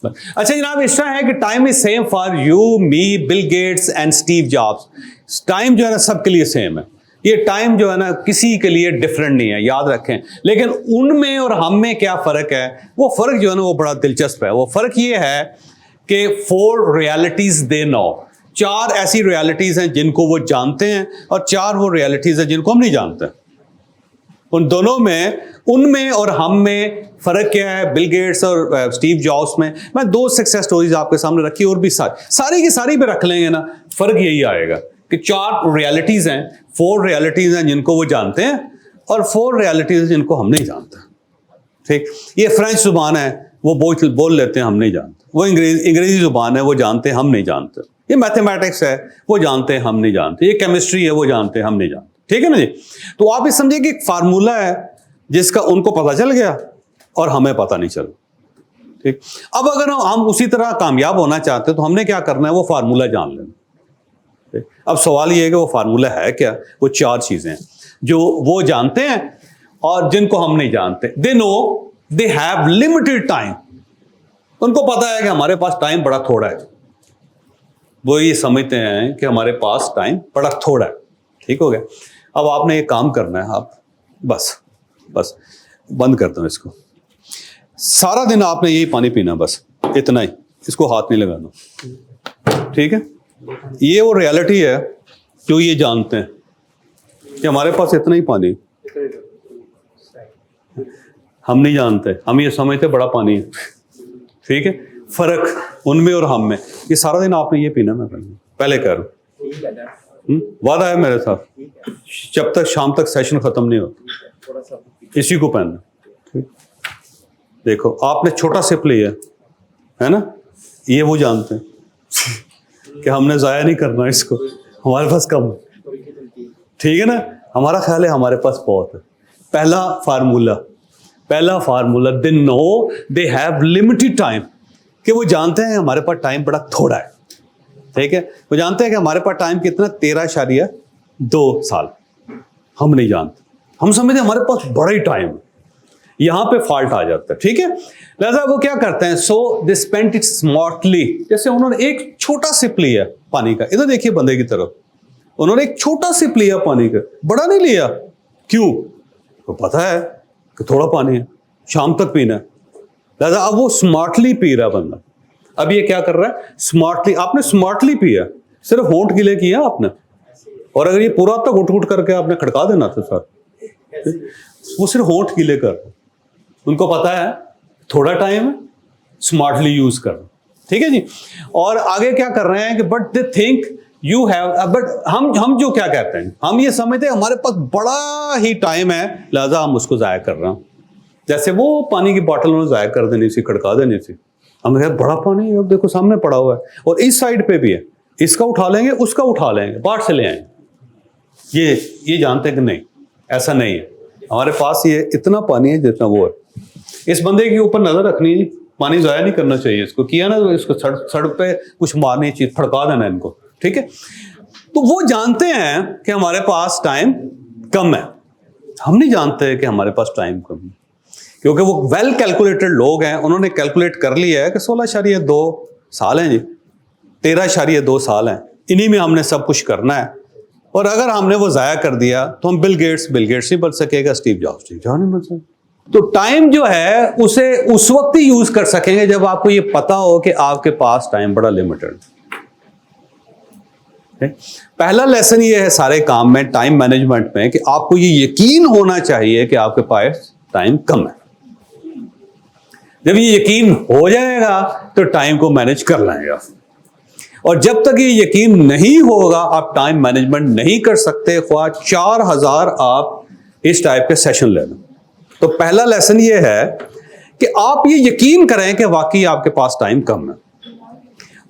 اچھا جناب اس طرح ہے کہ time is same for you me Bill Gates and Steve Jobs. Time جو ہے نا سب کے لیے سیم ہے. یہ ٹائم جو ہے نا کسی کے لیے ڈفرینٹ نہیں ہے, یاد رکھیں. لیکن ان میں اور ہم میں کیا فرق ہے, وہ فرق جو ہے نا وہ بڑا دلچسپ ہے. وہ فرق یہ ہے کہ 4 realities they know, 4 ایسی ریالٹیز ہیں جن کو وہ جانتے ہیں, اور 4 وہ ریالٹیز ہیں جن کو ہم نہیں جانتے. ان دونوں میں, ان میں اور ہم میں فرق کیا ہے؟ بل گیٹس اور اسٹیو جابس میں 2 سکسیس سٹوریز آپ کے سامنے رکھی, اور بھی ساری کی ساری پہ رکھ لیں گے نا, فرق یہی آئے گا کہ 4 ریالٹیز ہیں, 4 ریالٹیز ہیں جن کو وہ جانتے ہیں, اور 4 ریالٹیز ہیں جن کو ہم نہیں جانتے. ٹھیک, یہ فرینچ زبان ہے, وہ بول لیتے ہیں, ہم نہیں جانتے. وہ انگریزی زبان ہے, وہ جانتے ہیں, ہم نہیں جانتے. یہ میتھمیٹکس ہے, وہ جانتے ہیں, ہم نہیں جانتے. یہ کیمسٹری ہے, وہ جانتے ہیں, ہم نہیں جانتے. ٹھیک ہے نا جی. تو آپ یہ سمجھیں کہ ایک فارمولہ ہے جس کا ان کو پتہ چل گیا اور ہمیں پتہ نہیں چلا. ٹھیک, اب اگر ہم اسی طرح کامیاب ہونا چاہتے ہیں تو ہم نے کیا کرنا ہے؟ وہ فارمولہ جان لینا. اب سوال یہ ہے کہ وہ فارمولہ ہے کیا؟ وہ 4 چیزیں ہیں جو وہ جانتے ہیں اور جن کو ہم نہیں جانتے. دے know they have limited time. ان کو پتا ہے کہ ہمارے پاس ٹائم بڑا تھوڑا ہے. وہ یہ سمجھتے ہیں کہ ہمارے پاس ٹائم بڑا تھوڑا ہے. ٹھیک ہو گیا. اب آپ نے یہ کام کرنا ہے, آپ بس بند کرتا ہوں اس کو. سارا دن آپ نے یہی پانی پینا, بس اتنا ہی, اس کو ہاتھ نہیں لگانا. ٹھیک ہے, یہ وہ ریالٹی ہے جو یہ جانتے ہیں کہ ہمارے پاس اتنا ہی پانی. ہم نہیں جانتے, ہم یہ سمجھتے بڑا پانی ہے. ٹھیک ہے, فرق ان میں اور ہم میں. یہ سارا دن آپ نے یہ پینا, میں پہلے کہہ رہا ہوں, وعدہ ہے میرے ساتھ, جب تک شام تک سیشن ختم نہیں ہوتا اسی کو پہننا. دیکھو آپ نے چھوٹا سپ لیا ہے نا, یہ وہ جانتے ہیں کہ ہم نے ضائع نہیں کرنا اس کو, ہمارے پاس کم ہے. ٹھیک ہے نا, ہمارا خیال ہے ہمارے پاس بہت ہے. پہلا formula they know they have limited time, کہ وہ جانتے ہیں ہمارے پاس ٹائم بڑا تھوڑا ہے. ٹھیک ہے, وہ جانتے ہیں کہ ہمارے پاس ٹائم کتنا 13.2 سال. ہم نہیں جانتے, ہم سمجھتے ہیں ہمارے پاس بڑا ہی ٹائم ہے. یہاں پہ فالٹ آ جاتا ہے. ٹھیک ہے, لہذا وہ کیا کرتے ہیں, سو دے اسپینڈ اٹ اسمارٹلی. جیسے انہوں نے ایک چھوٹا سپ لیا پانی کا, ادھر دیکھیے بندے کی طرف, انہوں نے ایک چھوٹا سپ لیا پانی کا, بڑا نہیں لیا. کیوں؟ تو پتا ہے کہ تھوڑا پانی ہے, شام تک پینا ہے. لہذا اب وہ اسمارٹلی پی رہا بندہ. اب یہ کیا کر رہا ہے؟ اسمارٹلی. آپ نے اسمارٹلی پیا, صرف ہونٹ گیلے کیا آپ نے, اور اگر یہ پورا تک اٹھ کر کے آپ نے کھڑکا دینا تھا سر, وہ صرف ہونٹ گیلے کر رہے. ان کو پتا ہے تھوڑا ٹائم ہے, اسمارٹلی یوز کر. ٹھیک ہے جی. اور آگے کیا کر رہے ہیں کہ but they think you have, but ہم جو کیا کہتے ہیں, ہم یہ سمجھتے ہیں ہمارے پاس بڑا ہی ٹائم ہے, لہذا ہم اس کو ضائع کر رہے ہیں. جیسے وہ پانی کی بوٹل انہوں نے ضائع کر دینی تھی, کھڑکا دینی تھی. ہم کہتے ہیں بڑا پانی ہے, دیکھو سامنے پڑا ہوا ہے, اور اس سائڈ پہ بھی ہے, اس کا اٹھا لیں گے, اس کا اٹھا لیں گے, باہر سے لے آئیں گے. یہ جانتے ہیں کہ نہیں, ایسا نہیں ہے. ہمارے پاس یہ اتنا پانی ہے جتنا وہ ہے. اس بندے کے اوپر نظر رکھنی ہے, پانی ضائع نہیں کرنا چاہیے. اس کو کیا نا, اس کو سڑک پہ کچھ مارنی چیز, پھڑکا دینا ان کو. ٹھیک ہے, تو وہ جانتے ہیں کہ ہمارے پاس ٹائم کم ہے. ہم نہیں جانتے کہ ہمارے پاس ٹائم کم ہے, کیونکہ وہ ویل کیلکولیٹڈ لوگ ہیں. انہوں نے کیلکولیٹ کر لیا ہے کہ 16.2 سال ہیں جی, 13.2 سال ہیں, انہی میں ہم نے سب کچھ کرنا ہے. اور اگر ہم نے وہ ضائع کر دیا تو ہم بل گیٹس نہیں بن سکے گا, اسٹیو جابس نہیں بن سکے. تو ٹائم جو ہے اسے اس وقت ہی یوز کر سکیں گے جب آپ کو یہ پتا ہو کہ آپ کے پاس ٹائم بڑا لمیٹڈ. پہلا لیسن یہ ہے سارے کام میں, ٹائم مینجمنٹ میں, کہ آپ کو یہ یقین ہونا چاہیے کہ آپ کے پاس ٹائم کم ہے. جب یہ یقین ہو جائے گا تو ٹائم کو مینج کر لیں گے آپ. اور جب تک یہ یقین نہیں ہوگا آپ ٹائم مینجمنٹ نہیں کر سکتے, خواہ 4000 آپ اس ٹائپ کے سیشن لے لیں. تو پہلا لیسن یہ ہے کہ آپ یہ یقین کریں کہ واقعی آپ کے پاس ٹائم کم ہے.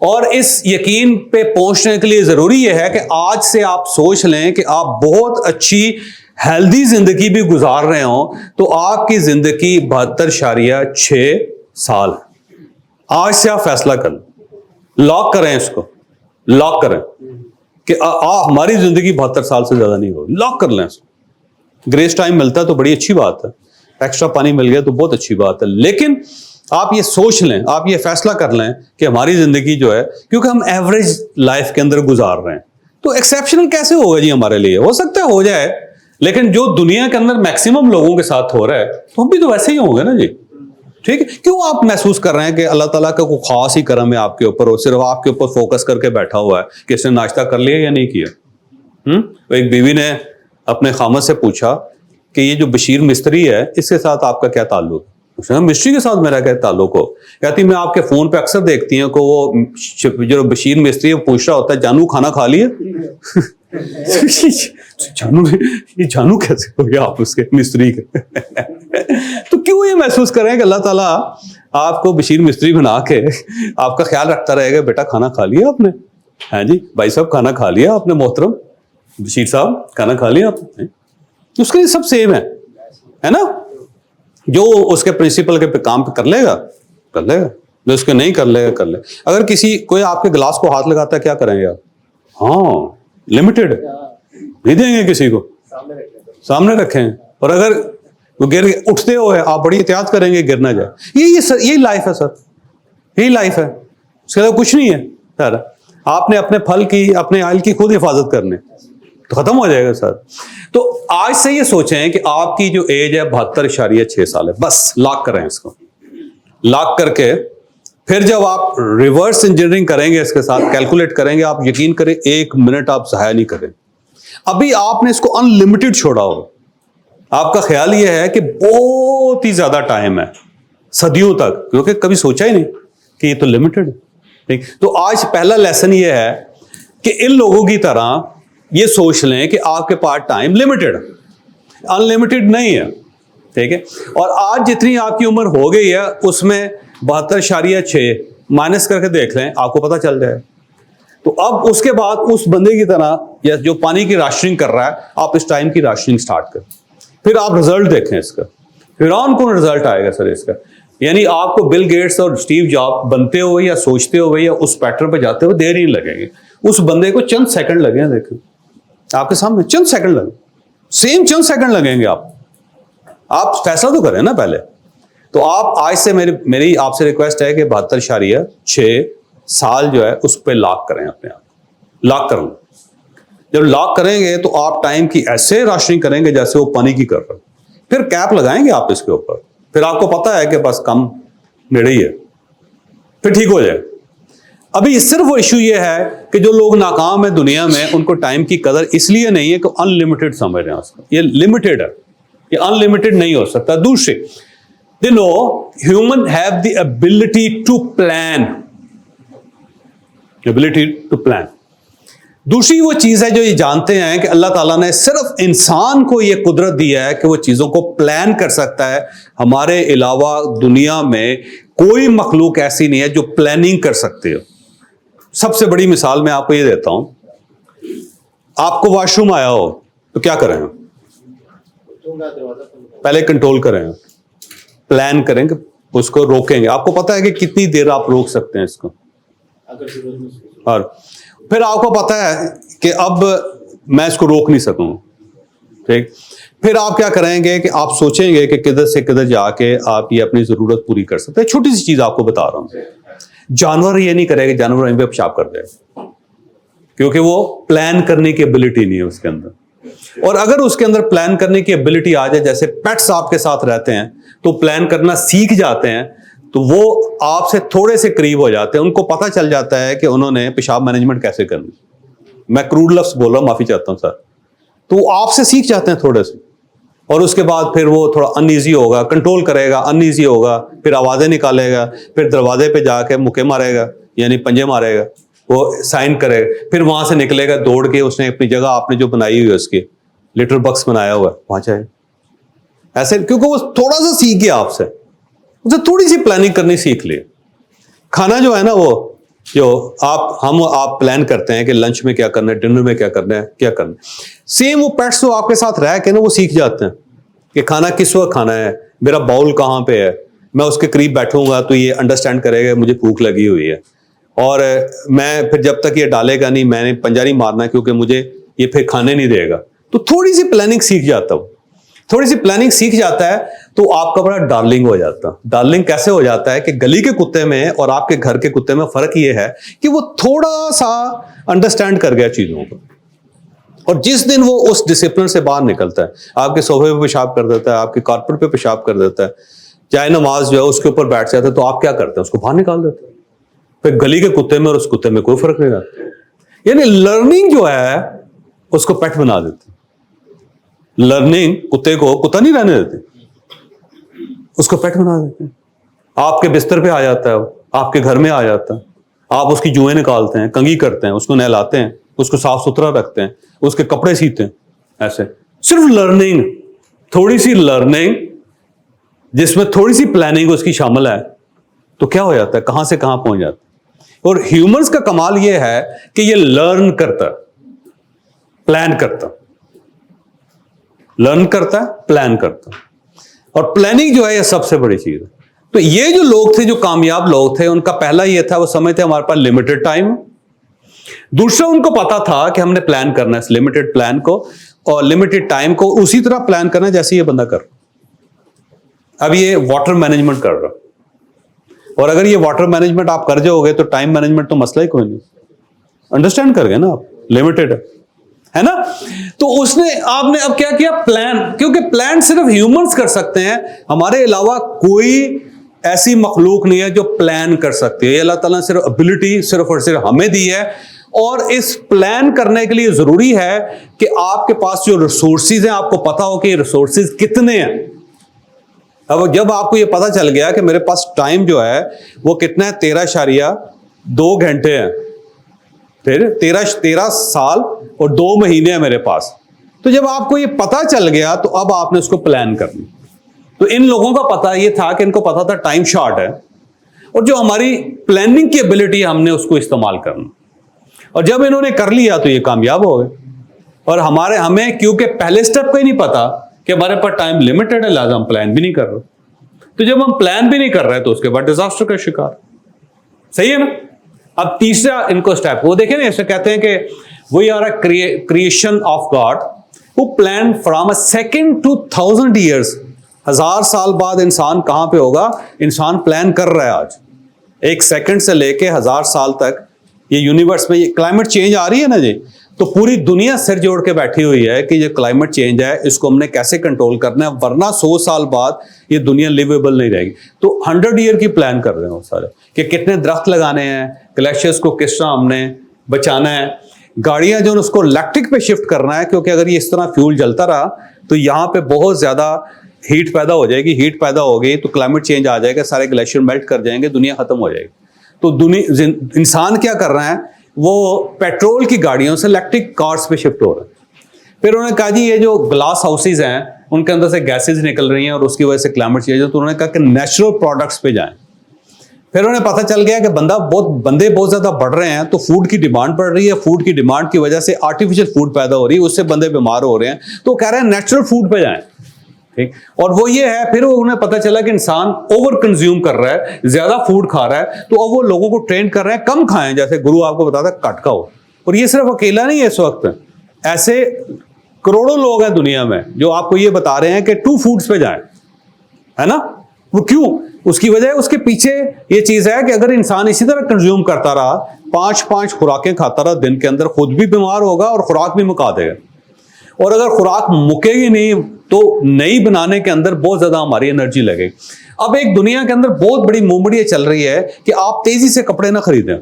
اور اس یقین پہ پہنچنے کے لیے ضروری یہ ہے کہ آج سے آپ سوچ لیں کہ آپ بہت اچھی ہیلدی زندگی بھی گزار رہے ہوں, تو آپ کی زندگی 72.6 سال ہے. آج سے آپ فیصلہ کر لیں, لاک کریں اس کو, لاک کریں کہ ہماری زندگی 72 سال سے زیادہ نہیں ہوگی. لاک کر لیں اس کو. گریس ٹائم ملتا ہے تو بڑی اچھی بات ہے, ایکسٹرا پانی مل گیا تو بہت اچھی بات ہے, لیکن آپ یہ سوچ لیں, آپ یہ فیصلہ کر لیں کہ ہماری زندگی جو ہے, کیونکہ ہم ایوریج لائف کے اندر گزار رہے ہیں, تو ایکسیپشنل کیسے ہوگا جی ہمارے لیے؟ ہو سکتا ہے ہو جائے, لیکن جو دنیا کے اندر میکسیمم لوگوں کے ساتھ ہو رہا ہے تو ہم بھی تو ویسے ہی ہوں گے نا جی. ٹھیک ہے, کیوں آپ محسوس کر رہے ہیں کہ اللہ تعالیٰ کا کوئی خاص ہی کرم ہے آپ کے اوپر, اور صرف آپ کے اوپر فوکس کر کے بیٹھا ہوا ہے کہ اس نے ناشتہ کر لیا یا نہیں کیا؟ ایک بیوی نے اپنے خامد سے پوچھا کہ یہ جو بشیر مستری ہے اس کے ساتھ آپ کا کیا تعلق؟ مستری کے ساتھ میرا کیا تعلق ہو؟ کہتی میں آپ کے فون پہ اکثر دیکھتی ہوں کہ وہ جو بشیر مستری ہے پوچھ رہا ہوتا ہے جانو کھانا کھا لیا؟ جانو کیسے ہو گیا آپ اس کے مستری کے؟ تو کیوں یہ محسوس کریں کہ اللہ تعالیٰ آپ کو بشیر مستری بنا کے آپ کا خیال رکھتا رہے گا بیٹا کھانا کھا لیا آپ نے؟ ہاں جی بھائی صاحب کھانا کھا لیا آپ نے؟ محترم بشیر صاحب کھانا کھا لیا آپ نے؟ اس کے لیے سب سیم ہے نا. جو اس کے پرنسپل کے کام پہ کر لے گا کر لے گا, جو اس کے نہیں کر لے گا کر لے. اگر کسی کوئی آپ کے گلاس کو ہاتھ لگاتا ہے کیا کریں گے آپ؟ ہاں لمیٹڈ نہیں دیں گے کسی کو, سامنے رکھیں. اور اگر وہ گر اٹھتے ہوئے آپ بڑی احتیاط کریں گے گر نہ جائے. یہی لائف ہے سر, یہی لائف ہے, اس کے علاوہ کچھ نہیں ہے سر. آپ نے اپنے پھل کی اپنے آئل کی خود حفاظت کرنے تو ختم ہو جائے گا سر. تو آج سے یہ سوچیں کہ آپ کی جو ایج ہے 72.6 سال ہے, بس لاک کریں اس کو, لاک کر کے پھر جب آپ ریورس انجینئرنگ کریں گے اس کے ساتھ کیلکولیٹ کریں گے, آپ یقین کریں 1 منٹ آپ ضائع نہیں کریں. ابھی آپ نے اس کو ان لمیٹڈ چھوڑا ہو, آپ کا خیال یہ ہے کہ بہت ہی زیادہ ٹائم ہے صدیوں تک, کیونکہ کبھی سوچا ہی نہیں کہ یہ تو لمیٹڈ ہے. ٹھیک, تو آج پہلا لیسن یہ ہے کہ ان لوگوں کی طرح یہ سوچ لیں کہ آپ کے پاس ٹائم لمیٹڈ, ان لمیٹڈ نہیں ہے. ٹھیک ہے, اور آج جتنی آپ کی عمر ہو گئی ہے اس میں 72.6 مائنس کر کے دیکھ لیں, آپ کو پتہ چل جائے. تو اب اس کے بعد اس بندے کی طرح یا جو پانی کی راشننگ کر رہا ہے, آپ اس ٹائم کی راشننگ سٹارٹ کریں. پھر آپ رزلٹ دیکھیں اس کا, پھر کون رزلٹ آئے گا سر اس کا. یعنی آپ کو بل گیٹس اور اسٹیو جاب بنتے ہوئے یا سوچتے ہوئے یا اس پیٹرن پہ جاتے ہوئے دیر ہی لگیں گے. اس بندے کو چند سیکنڈ لگے ہیں, دیکھیں آپ کے سامنے چند سیکنڈ لگے, سیم چند سیکنڈ لگیں گے. آپ فیصلہ تو کریں نا پہلے. تو آپ آج سے میری آپ سے ریکویسٹ ہے کہ 72.6 سال جو ہے اس پہ لاک کریں اپنے آپ, لاک کریں. جب لاک کریں گے تو آپ ٹائم کی ایسے راشننگ کریں گے جیسے وہ پانی کی کر رہے. پھر کیپ لگائیں گے آپ اس کے اوپر, پھر آپ کو پتا ہے کہ بس کم نیڑے ہی ہے, پھر ٹھیک ہو جائے. ابھی صرف وہ ایشو یہ ہے کہ جو لوگ ناکام ہیں دنیا میں ان کو ٹائم کی قدر اس لیے نہیں ہے کہ ان لمیٹڈ سمجھ رہے ہیں اس کو. یہ لمیٹڈ ہے, یہ ان لمیٹڈ نہیں ہو سکتا. دوسرے they know human have the ability to plan, ability to plan. دوسری وہ چیز ہے جو یہ جانتے ہیں کہ اللہ تعالیٰ نے صرف انسان کو یہ قدرت دی ہے کہ وہ چیزوں کو پلان کر سکتا ہے. ہمارے علاوہ دنیا میں کوئی مخلوق ایسی نہیں ہے جو پلاننگ کر سکتے ہو. سب سے بڑی مثال میں آپ کو یہ دیتا ہوں, آپ کو واش روم آیا ہو تو کیا کریں؟ پہلے کنٹرول کریں, پلان کریں کہ اس کو روکیں گے. آپ کو پتا ہے کہ کتنی دیر آپ روک سکتے ہیں اس کو, اور پھر آپ کو پتا ہے کہ اب میں اس کو روک نہیں سکوں. ٹھیک, پھر آپ کیا کریں گے کہ آپ سوچیں گے کہ کدھر سے کدھر جا کے آپ یہ اپنی ضرورت پوری کر سکتے ہیں. چھوٹی سی چیز آپ کو بتا رہا ہوں, جانور یہ نہیں کرے گا, جانور وہیں پہ پیشاب کر دے گا, کیونکہ وہ پلان کرنے کی ایبلٹی نہیں ہے اس کے اندر. اور اگر اس کے اندر پلان کرنے کی ایبلٹی آ جائے, جیسے پیٹس آپ کے ساتھ رہتے ہیں تو پلان کرنا سیکھ جاتے ہیں, تو وہ آپ سے تھوڑے سے قریب ہو جاتے ہیں, ان کو پتہ چل جاتا ہے کہ انہوں نے پیشاب مینجمنٹ کیسے کرنی. میں کروڈ لفظ بول رہا ہوں, معافی چاہتا ہوں سر. تو وہ آپ سے سیکھ جاتے ہیں تھوڑے سے, اور اس کے بعد پھر وہ تھوڑا ان ایزی ہوگا, کنٹرول کرے گا, ان ایزی ہوگا, پھر آوازیں نکالے گا, پھر دروازے پہ جا کے مکے مارے گا, یعنی پنجے مارے گا, وہ سائن کرے گا, پھر وہاں سے نکلے گا دوڑ کے, اس نے اپنی جگہ آپ نے جو بنائی ہوئی ہے اس کی لیٹر باکس بنایا ہوا ہے وہاں جائے ایسے, کیونکہ وہ تھوڑا سا سیکھ گیا آپ سے, اسے تھوڑی سی پلاننگ کرنی سیکھ لی. کھانا جو ہے نا, وہ جو آپ پلان کرتے ہیں کہ لنچ میں کیا کرنا ہے, ڈنر میں کیا کرنا ہے, کیا کرنا ہے. سیم وہ پیٹس تو آپ کے ساتھ رہ کے نا وہ سیکھ جاتے ہیں کہ کھانا کس وقت کھانا ہے, میرا باؤل کہاں پہ ہے, میں اس کے قریب بیٹھوں گا تو یہ انڈرسٹینڈ کرے گا مجھے بھوک لگی ہوئی ہے, اور میں پھر جب تک یہ ڈالے گا نہیں میں نے پنجہ نہیں مارنا کیونکہ مجھے یہ پھر کھانے نہیں دے گا. تو تھوڑی سی پلاننگ سیکھ جاتا ہوں. تھوڑی سی پلاننگ سیکھ جاتا ہے تو آپ کا بڑا ڈارلنگ ہو جاتا ہے. ڈارلنگ کیسے ہو جاتا ہے کہ گلی کے کتے میں اور آپ کے گھر کے کتے میں فرق یہ ہے کہ وہ تھوڑا سا انڈرسٹینڈ کر گیا چیزوں کو, اور جس دن وہ اس ڈسپلن سے باہر نکلتا ہے, آپ کے صوفے پہ پیشاب کر دیتا ہے, آپ کے کارپیٹ پہ پیشاب کر دیتا ہے, چاہے نماز جو ہے اس کے اوپر بیٹھ جاتا ہے, تو آپ کیا کرتے ہیں, اس کو باہر نکال دیتے ہیں. پھر گلی کے کتے میں اور اس کتے میں کوئی فرق نہیں رہتا. یعنی لرننگ جو ہے اس کو پیٹ بنا دیتے. لرننگ کتے کو کتا نہیں رہنے دیتے, اس کو پیٹ بنا دیتے ہیں. آپ کے بستر پہ آ جاتا ہے, آپ کے گھر میں آ جاتا ہے, آپ اس کی جوئیں نکالتے ہیں, کنگھی کرتے ہیں, اس کو نہلاتے ہیں, اس کو صاف ستھرا رکھتے ہیں, اس کے کپڑے سیتے ہیں. ایسے صرف لرننگ, تھوڑی سی لرننگ جس میں تھوڑی سی پلاننگ اس کی شامل ہے, تو کیا ہو جاتا ہے, کہاں سے کہاں پہنچ جاتا ہے. اور ہیومنز کا کمال یہ ہے کہ یہ لرن کرتا ہے, پلان کرتا, لرن کرتا ہے, پلان کرتا, اور پلاننگ جو ہے یہ سب سے بڑی چیز ہے. تو یہ جو لوگ تھے, جو کامیاب لوگ تھے, ان کا پہلا یہ تھا, وہ سمجھتے ہمارے پاس لمیٹڈ ٹائم. دوسرا ان کو پتا تھا کہ ہم نے پلان کرنا ہے اس لمیٹڈ پلان کو, اور لمیٹڈ ٹائم کو اسی طرح پلان کرنا ہے جیسے یہ بندہ کر. اب یہ واٹر مینجمنٹ کر رہا, اور اگر یہ واٹر مینجمنٹ آپ کر جاؤ گے تو ٹائم مینجمنٹ تو مسئلہ ہی کوئی نہیں. انڈرسٹینڈ کر گئے نا آپ, لمیٹڈ ہے نا. تو اس نے, آپ نے اب کیا کیا, پلان. کیونکہ پلان صرف ہیومنز کر سکتے ہیں, ہمارے علاوہ کوئی ایسی مخلوق نہیں ہے جو پلان کر سکتی ہے. یہ اللہ تعالیٰ نے صرف ابیلٹی صرف اور صرف ہمیں دی ہے, اور اس پلان کرنے کے لیے ضروری ہے کہ آپ کے پاس جو ریسورسز ہیں آپ کو پتا ہو کہ یہ ریسورسز کتنے ہیں. اب جب آپ کو یہ پتا چل گیا کہ میرے پاس ٹائم جو ہے وہ کتنا ہے, 13.2 گھنٹے ہیں, 13 سال اور 2 مہینے ہیں میرے پاس, تو جب آپ کو یہ پتا چل گیا تو اب آپ نے اس کو پلان کرنا. تو ان لوگوں کا پتا یہ تھا کہ ان کو پتا تھا ٹائم شارٹ ہے, اور جو ہماری پلاننگ کی ایبلٹی ہے ہم نے اس کو استعمال کرنا. اور جب انہوں نے کر لیا تو یہ کامیاب ہو گئے. اور ہمیں کیونکہ پہلے سٹیپ کا ہی نہیں پتا کہ ہمارے پاس ٹائم لمیٹڈ ہے, لہٰذا ہم پلان بھی نہیں کر رہے. تو جب ہم پلان بھی نہیں کر رہے تو اس کے بعد ڈیزاسٹر کا شکار. صحیح ہے نا. اب تیسرا ان کو سٹیپ وہ دیکھیں نا, ایسے کہتے ہیں کہ we are a creation of God who plan from a second to 1000 years. 1000 سال بعد انسان کہاں پہ ہوگا, انسان پلان کر رہا ہے آج. 1 سیکنڈ سے لے کے 1000 سال تک یہ یونیورس میں, یہ کلائمیٹ چینج آ رہی ہے نا جی, تو پوری دنیا سر جوڑ کے بیٹھی ہوئی ہے کہ یہ کلائمیٹ چینج ہے, اس کو ہم نے کیسے کنٹرول کرنا ہے, ورنہ 100 سال بعد یہ دنیا لیویبل نہیں رہے گی. تو 100 ایئر کی پلان کر رہے ہیں وہ سارے, کہ کتنے درخت لگانے ہیں, گلیشیئرز کو کس طرح ہم نے بچانا ہے, گاڑیاں جو اس کو الیکٹرک پہ شفٹ کرنا ہے, کیونکہ اگر یہ اس طرح فیول جلتا رہا تو یہاں پہ بہت زیادہ ہیٹ پیدا ہو جائے گی. ہیٹ پیدا ہو گئی تو کلائمیٹ چینج آ جائے گا, سارے گلیشیئر میلٹ کر جائیں گے, دنیا ختم ہو جائے گی. تو انسان کیا کر رہا ہے, وہ پیٹرول کی گاڑیوں سے الیکٹرک کارز پہ شفٹ ہو رہا ہے. پھر انہوں نے کہا جی یہ جو گلاس ہاؤسز ہیں ان کے اندر سے گیسز نکل رہی ہیں اور اس کی وجہ سے کلائمیٹ چینج ہے, تو انہوں نے کہا کہ نیچرل پروڈکٹس پہ جائیں. پھر انہیں پتہ چل گیا کہ بندے بہت زیادہ بڑھ رہے ہیں, تو فوڈ کی ڈیمانڈ بڑھ رہی ہے, فوڈ کی ڈیمانڈ کی وجہ سے آرٹیفیشل فوڈ پیدا ہو رہی ہے, اس سے بندے بیمار ہو رہے ہیں, تو کہہ رہے ہیں نیچرل فوڈ پہ جائیں. ٹھیک, اور وہ یہ ہے, پھر انہیں پتہ چلا کہ انسان اوور کنزیوم کر رہا ہے, زیادہ فوڈ کھا رہا ہے, تو اب وہ لوگوں کو ٹرین کر رہے ہیں کم کھائیں, جیسے گرو آپ کو بتاتا ہے کٹ کھاؤ. اور یہ صرف اکیلا نہیں ہے, اس وقت ایسے کروڑوں لوگ ہیں دنیا میں جو آپ کو یہ بتا رہے ہیں کہ 2 فوڈز پہ جائیں, ہے نا. وہ کیوں, اس کی وجہ اس کے پیچھے یہ چیز ہے کہ اگر انسان اسی طرح کنزیوم کرتا رہا, 5 خوراکیں کھاتا رہا دن کے اندر, خود بھی بیمار ہوگا اور خوراک بھی مکا دے گا. اور اگر خوراک مکے گی نہیں تو نئی بنانے کے اندر بہت زیادہ ہماری انرجی لگے گی. اب ایک دنیا کے اندر بہت بڑی مومڑی چل رہی ہے کہ آپ تیزی سے کپڑے نہ خریدیں,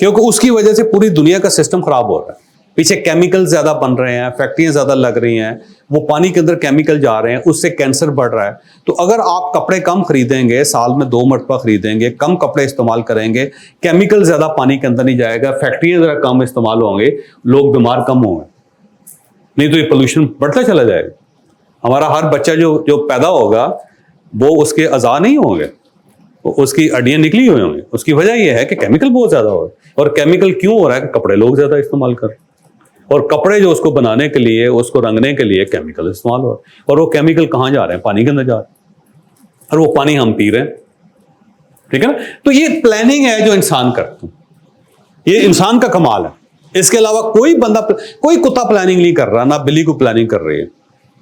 کیونکہ اس کی وجہ سے پوری دنیا کا سسٹم خراب ہو رہا ہے. پیچھے کیمیکل زیادہ بن رہے ہیں, فیکٹریاں زیادہ لگ رہی ہیں, وہ پانی کے اندر کیمیکل جا رہے ہیں, اس سے کینسر بڑھ رہا ہے. تو اگر آپ کپڑے کم خریدیں گے, سال میں 2 مرتبہ خریدیں گے, کم کپڑے استعمال کریں گے, کیمیکل زیادہ پانی کے اندر نہیں جائے گا, فیکٹریاں ذرا کم استعمال ہوں گے, لوگ بیمار کم ہوں گے. نہیں تو یہ پولوشن بڑھتا چلا جائے گا. ہمارا ہر بچہ جو پیدا ہوگا وہ اس کے اعضاء نہیں ہوں گے, اس کی ہڈیاں نکلی ہوئی ہوں گی. اس کی وجہ یہ ہے کہ کیمیکل بہت زیادہ ہو رہا ہے. اور کیمیکل کیوں ہو رہا ہے کہ کپڑے لوگ زیادہ استعمال کر رہے ہیں, اور کپڑے جو اس کو بنانے کے لیے, اس کو رنگنے کے لیے کیمیکل استعمال ہو رہا ہے. اور وہ کیمیکل کہاں جا رہے ہیں, پانی کے اندر جا رہے ہیں, اور وہ پانی ہم پی رہے ہیں. ٹھیک ہے نا. تو یہ پلاننگ ہے جو انسان کرتا ہے, یہ انسان کا کمال ہے. اس کے علاوہ کوئی بندہ, کوئی کتا پلاننگ نہیں کر رہا, نہ بلی کو پلاننگ کر رہی ہے.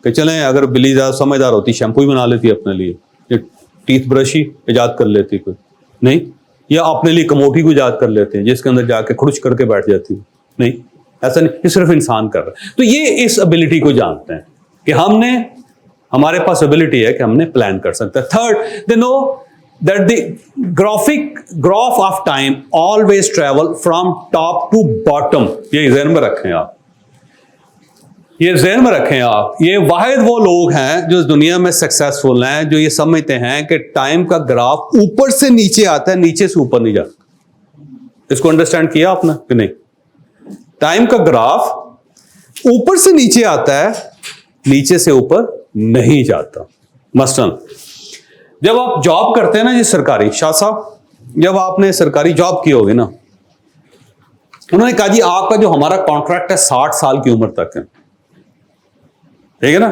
کہ چلیں اگر بلی زیادہ سمجھدار ہوتی شیمپو ہی بنا لیتی اپنے لیے, یا ٹیتھ برش ہی ایجاد کر لیتی کوئی, نہیں, یا اپنے لیے کموٹی کو ایجاد کر لیتے ہیں جس کے اندر جا کے کھڑچ کر کے بیٹھ جاتی, نہیں, ایسا نہیں, یہ صرف انسان کر رہا ہے. تو یہ اس ابیلٹی کو جانتے ہیں کہ ہمارے پاس ابیلٹی ہے کہ ہم نے پلان کر سکتے ہیں. Third, they know that the graph of time always travel from top to bottom. یہ ذہن میں رکھیں آپ, یہ ذہن میں رکھیں آپ, یہ واحد وہ لوگ ہیں جو اس دنیا میں سکسیسفل ہیں جو یہ سمجھتے ہیں کہ ٹائم کا گراف اوپر سے نیچے آتا ہے, نیچے سے اوپر نہیں جاتا. اس کو انڈرسٹینڈ کیا آپ نے کہ نہیں؟ ٹائم کا گراف اوپر سے نیچے آتا ہے, نیچے سے اوپر نہیں جاتا. مثلاً جب آپ جاب کرتے ہیں نا جی سرکاری, شاہ صاحب جب آپ نے سرکاری جاب کی ہوگی نا, انہوں نے کہا جی آپ کا جو ہمارا کانٹریکٹ ہے 60 سال کی عمر تک ہے, ٹھیک ہے نا,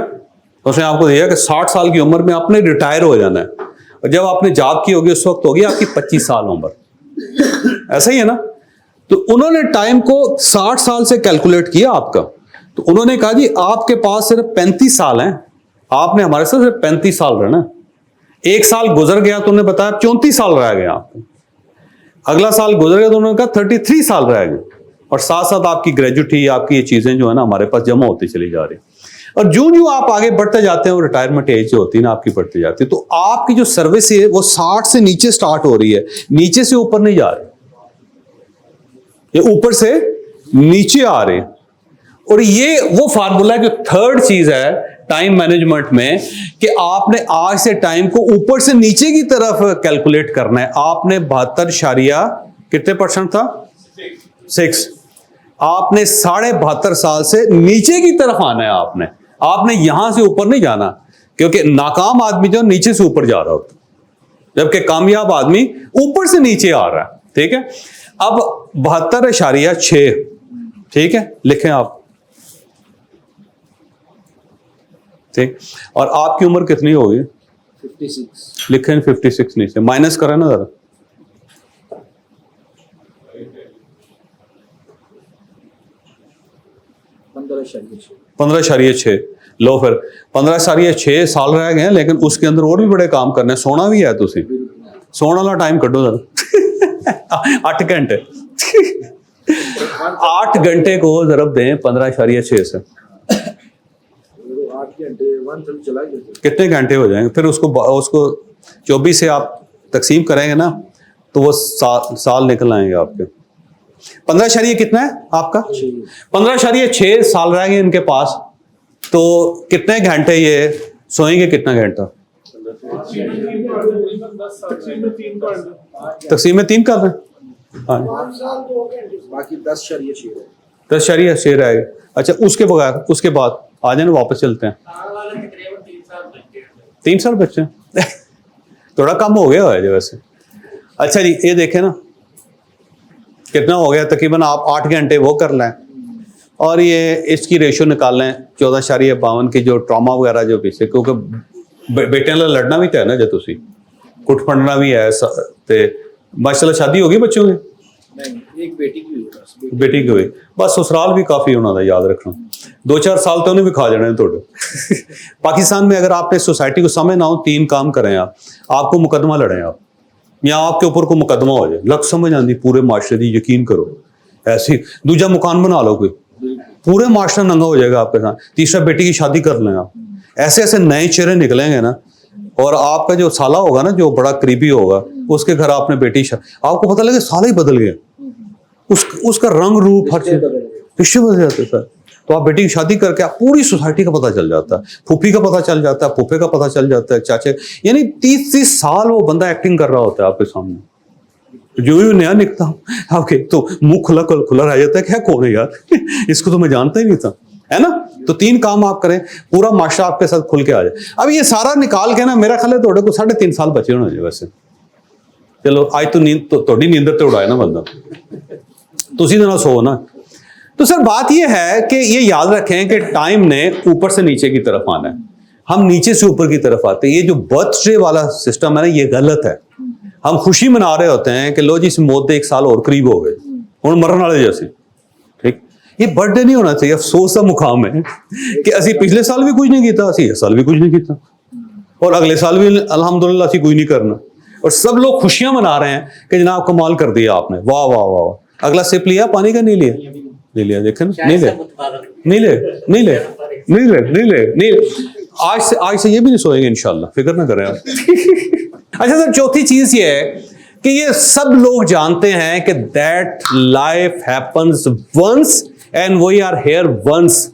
اس نے آپ کو دیا کہ 60 سال کی عمر میں آپ نے ریٹائر ہو جانا ہے, اور جب آپ نے جاب کی ہوگی اس وقت ہوگی آپ کی 25 سال عمر, ایسا ہی ہے نا. تو انہوں نے ٹائم کو 60 سال سے کیلکولیٹ کیا آپ کا, تو انہوں نے کہا جی آپ کے پاس صرف 35 سال ہیں, آپ نے ہمارے ساتھ صرف 35 سال رہنا. ایک سال گزر گیا تو انہوں نے بتایا 34 سال رہ گیا آپ کو, اگلا سال گزر گیا تو انہوں نے کہا 33 سال رہ گئے, اور ساتھ ساتھ آپ کی گریجویٹی, آپ کی یہ چیزیں جو ہے نا ہمارے پاس جمع ہوتی چلی جا رہی. اور جو آپ آگے بڑھتے جاتے ہیں, وہ ریٹائرمنٹ ایج جو ہوتی ہے نا آپ کی بڑھتی جاتی ہے, تو آپ کی جو سروس ہے وہ 60 سے نیچے سٹارٹ ہو رہی ہے, نیچے سے اوپر نہیں جا رہی, یہ اوپر سے نیچے آ رہے. اور یہ وہ فارمولا ہے جو تھرڈ چیز ہے ٹائم مینجمنٹ میں, کہ آپ نے آج سے ٹائم کو اوپر سے نیچے کی طرف کیلکولیٹ کرنا ہے. آپ نے 72 کتنے % تھا 6, آپ نے 72.5 سال سے نیچے کی طرف آنا ہے. آپ نے یہاں سے اوپر نہیں جانا, کیونکہ ناکام آدمی جو نیچے سے اوپر جا رہا ہوتا, جبکہ کامیاب آدمی اوپر سے نیچے آ رہا ہے. ٹھیک ہے, اب 72.6, ٹھیک ہے, لکھیں آپ, ٹھیک, اور آپ کی عمر کتنی ہوگی 56, لکھیں 56 نیچے مائنس کریں نا ذرا, 15.6. لو پھر 15.6 سال رہ گئے ہیں, لیکن اس کے اندر اور بھی بڑے کام کرنے, سونا بھی ہے, تسی سونا والا ٹائم کڈو ذرا 8 گھنٹے 8 گھنٹے کو ضرب دیں 15.6 سے, کتنے گھنٹے ہو جائیں گے؟ پھر اس کو 24 سے آپ تقسیم کریں گے نا تو وہ سال نکل آئیں گے آپ کے. 15 کتنا ہے آپ کا 15.6 سال رہ گئے ان کے پاس, تو کتنے گھنٹے یہ سوئیں گے, کتنا گھنٹہ تقسیم میں 3 کر رہے ہیں, باقی 10.6 رہ گئے. اچھا اس کے بعد آ جائیں واپس چلتے ہیں, 3 سال بچے تھوڑا کم ہو گیا ہے ویسے. اچھا جی یہ دیکھیں نا کتنا ہو گیا, تقریباً آپ 8 گھنٹے وہ کر لیں, اور یہ اس کی ریشو نکال لیں 14.52 کی, جو ٹراما وغیرہ جو پیچھے, کیونکہ بیٹے والا لڑنا بھی تو ہے نا, جو تسی کٹ پڑنا بھی ہے. ماشاء اللہ شادی ہوگی بچوں کی, ایک بیٹی کی ہوئی, بس سسرال بھی کافی ہونا تھا, یاد رکھنا 2-4 سال تو انہیں بھی کھا جانا ہے توڑے. پاکستان میں اگر آپ نے سوسائٹی کو سمجھ نہ ہو, 3 کام کریں آپ کو مقدمہ لڑیں آپ, یا آپ کے اوپر کوئی مقدمہ ہو جائے, لگ سمجھ آندی پورے معاشرے دی, یقین کرو ایسی. دوجا مکان بنا لو کوئی, پورے معاشرہ ننگا ہو جائے گا آپ کے ساتھ. تیسرا بیٹی کی شادی کر لیں آپ, ایسے نئے چہرے نکلیں گے نا, اور آپ کا جو سالہ ہوگا نا جو بڑا قریبی ہوگا, اس کے گھر آپ نے بیٹی آپ کو پتہ لگے سالہ ہی بدل گیا, اس کا رنگ روپ ہر چیز رشتے بدل جاتے سر. تو آپ بیٹی کی شادی کر کے آپ پوری سوسائٹی کا پتہ چل جاتا ہے, پھوپھی کا پتہ چل جاتا ہے, پھوپھے کا پتہ چل جاتا ہے, چاچے, یعنی 30 سال وہ بندہ ایکٹنگ کر رہا ہوتا ہے آپ کے سامنے. جو بھی نیا نکتا ہوں آپ کے تو منہ کھلا رہ جاتا ہے, کیا کون ہے یار, اس کو تو میں جانتا ہی نہیں تھا, ہے نا. تو 3 کام آپ کریں, پورا معاشرہ آپ کے ساتھ کھل کے آ جائے. اب یہ سارا نکال کے نا میرا خیال ہے تھوڑے کو 3.5 سال بچے ہونے چاہیے ویسے. چلو آج تو نیند تھوڑی نیندر تے اڑائے نا بندہ, تسی تو نہ سو نا. تو سر بات یہ ہے کہ یہ یاد رکھیں کہ ٹائم نے اوپر سے نیچے کی طرف آنا ہے, ہم نیچے سے اوپر کی طرف آتے ہیں. یہ جو برتھ ڈے والا سسٹم ہے نا, یہ غلط ہے. ہم خوشی منا رہے ہوتے ہیں کہ لو جی اس موت دے 1 سال اور قریب ہو گئے, ہوں مرن والے جیسے, ٹھیک. یہ برتھ ڈے نہیں ہونا چاہیے. افسوس کا مقام ہے کہ اسی پچھلے سال بھی کچھ نہیں کیتا, اسی اس سال بھی کچھ نہیں کیتا, اور اگلے سال بھی الحمدللہ اسی کوئی نہیں کرنا, اور سب لوگ خوشیاں منا رہے ہیں کہ جناب کمال کر دیا آپ نے, واہ واہ واہ. اگلا سپ لیا پانی کا, نہیں لیا, لے لیا, دیکھیں نہیں لے, نہیں لے, نہیں لے, نہیں لے, نہیں لے, نہیں. آج سے یہ بھی نہیں سوئیں گے انشاءاللہ, فکر نہ کریں آپ. اچھا سر, چوتھی چیز یہ ہے کہ یہ سب لوگ جانتے ہیں کہ that life happens once and we are here once,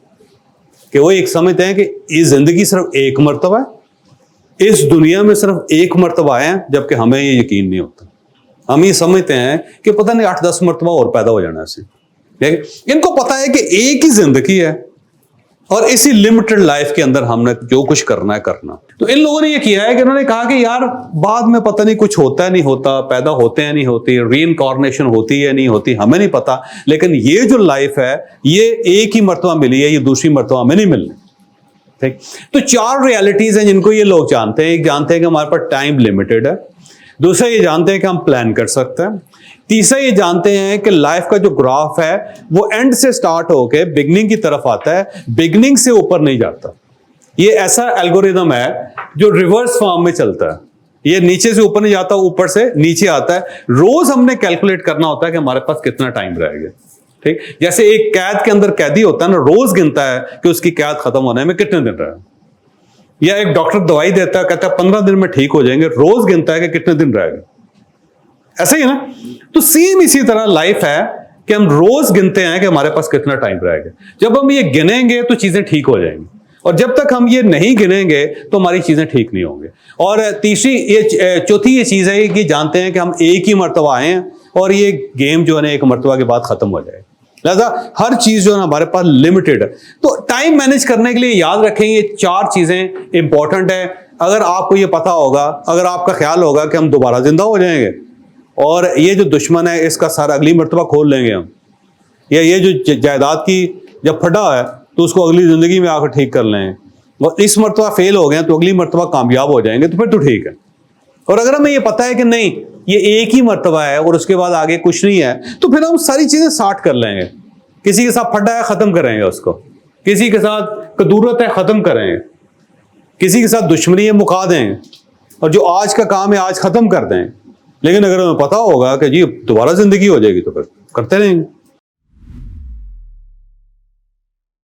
کہ وہ ایک سمجھتے ہیں کہ یہ زندگی صرف ایک مرتبہ ہے, اس دنیا میں صرف ایک مرتبہ آئے ہیں, جبکہ ہمیں یہ یقین نہیں ہوتا. ہم یہ سمجھتے ہیں کہ پتہ نہیں 8-10 مرتبہ اور پیدا ہو جانا ہے. ان کو پتا ہے کہ ایک ہی زندگی ہے اور اسی لمیٹڈ لائف کے اندر ہم نے جو کچھ کرنا ہے کرنا. تو ان لوگوں نے یہ کیا ہے کہ انہوں نے کہا کہ یار بعد میں پتہ نہیں کچھ ہوتا ہے نہیں ہوتا, پیدا ہوتے ہیں نہیں ہوتی, ری انکارنیشن ہوتی ہے نہیں ہوتی, ہمیں نہیں پتا, لیکن یہ جو لائف ہے یہ ایک ہی مرتبہ ملی ہے, یہ دوسری مرتبہ ہمیں نہیں ملنی. ٹھیک, تو 4 ریالٹیز ہیں جن کو یہ لوگ جانتے ہیں. ایک جانتے ہیں کہ ہمارے پاس ٹائم لمیٹڈ ہے, دوسرا یہ جانتے ہیں کہ ہم پلان کر سکتے ہیں, تیسرا یہ جانتے ہیں کہ لائف کا جو گراف ہے وہ اینڈ سے سٹارٹ ہو کے بگننگ کی طرف آتا ہے, بگننگ سے اوپر نہیں جاتا. یہ ایسا الگوریدم ہے جو ریورس فارم میں چلتا ہے, یہ نیچے سے اوپر نہیں جاتا, اوپر سے نیچے آتا ہے. روز ہم نے کیلکولیٹ کرنا ہوتا ہے کہ ہمارے پاس کتنا ٹائم رہے گا. ٹھیک, جیسے ایک قید کے اندر قیدی ہوتا ہے نا, روز گنتا ہے کہ اس کی قید ختم ہونے میں کتنے دن رہے, یا ایک ڈاکٹر دوائی دیتا ہے کہتا ہے 15 دن میں ٹھیک ہو جائیں گے, روز گنتا ہے کہ کتنے دن رہے گا. ایسا ہی ہے نا. تو سیم اسی طرح لائف ہے کہ ہم روز گنتے ہیں کہ ہمارے پاس کتنا ٹائم رہے گا. جب ہم یہ گنیں گے تو چیزیں ٹھیک ہو جائیں گی, اور جب تک ہم یہ نہیں گنیں گے تو ہماری چیزیں ٹھیک نہیں ہوں گے. اور چوتھی یہ چیز ہے کہ جانتے ہیں کہ ہم ایک ہی مرتبہ آئے ہیں اور یہ گیم جو ہے نا ایک مرتبہ کے بعد ختم ہو جائے. لہذا ہر چیز جو ہے نا ہمارے پاس لمیٹڈ ہے. تو ٹائم مینج کرنے کے لیے یاد رکھیں یہ 4 چیزیں امپورٹنٹ ہیں. اگر آپ کو یہ پتا ہوگا, اگر آپ کا خیال ہوگا کہ ہم دوبارہ زندہ ہو جائیں گے اور یہ جو دشمن ہے اس کا سارا اگلی مرتبہ کھول لیں گے ہم, یا یہ جو جائیداد کی جب پھٹا ہے تو اس کو اگلی زندگی میں آ کر ٹھیک کر لیں, اور اس مرتبہ فیل ہو گئے تو اگلی مرتبہ کامیاب ہو جائیں گے, تو پھر تو ٹھیک ہے. اور اگر ہمیں یہ پتا ہے کہ نہیں یہ ایک ہی مرتبہ ہے اور اس کے بعد آگے کچھ نہیں ہے, تو پھر ہم ساری چیزیں ساٹ کر لیں گے. کسی کے ساتھ پھٹا ہے ختم کریں گے اس کو, کسی کے ساتھ کدورت ہے ختم کریں گے, کسی کے ساتھ دشمنی ہے مکا دیں, اور جو آج کا کام ہے آج ختم کر دیں. لیکن اگر ہمیں پتا ہوگا کہ جی دوبارہ زندگی ہو جائے گی تو پھر کرتے رہیں گے.